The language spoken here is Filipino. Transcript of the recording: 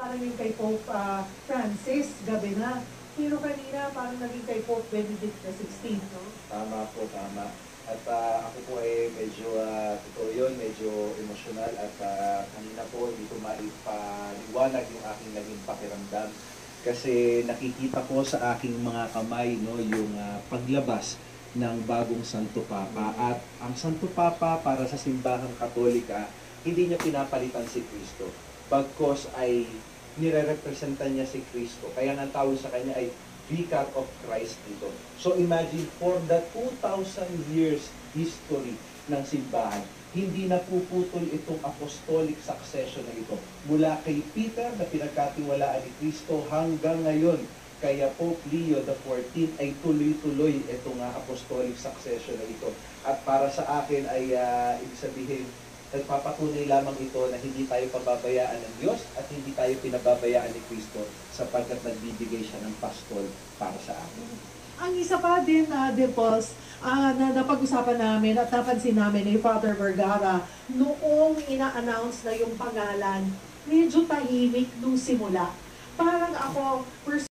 parang yung kay Pope Francis, gabi na. Pero kanina parang naging kay Pope Benedict XVI, no? Tama po, tama. At ako po ay medyo, totoo yun, medyo emosyonal at kanina po hindi ko maipaliwanag yung aking naging pakiramdam. Kasi nakikita ko sa aking mga kamay no, yung paglabas ng bagong Santo Papa. At ang Santo Papa para sa simbahang Katolika, hindi niya pinapalitan si Kristo. Bagkos ay nire-representa niya si Kristo. Kaya ang tawag sa kanya ay Vicar of Christ dito. So imagine, for the 2,000 years history ng simbahan, hindi napuputol itong apostolic succession na ito. Mula kay Peter na pinagkatiwalaan ni Kristo hanggang ngayon, kaya Pope Leo XIV ay tuloy-tuloy itong apostolic succession na ito. At para sa akin ay ibig sabihin, nagpapatunay lamang ito na hindi tayo pababayaan ng Diyos at hindi tayo pinababayaan ni Kristo sapagkat nagbibigay siya ng pastol para sa atin. Ang isa pa din, Depos, na napag-usapan namin at napansin namin ni Father Vergara, noong ina-announce na yung pangalan, medyo tahimik nung simula. Parang ako,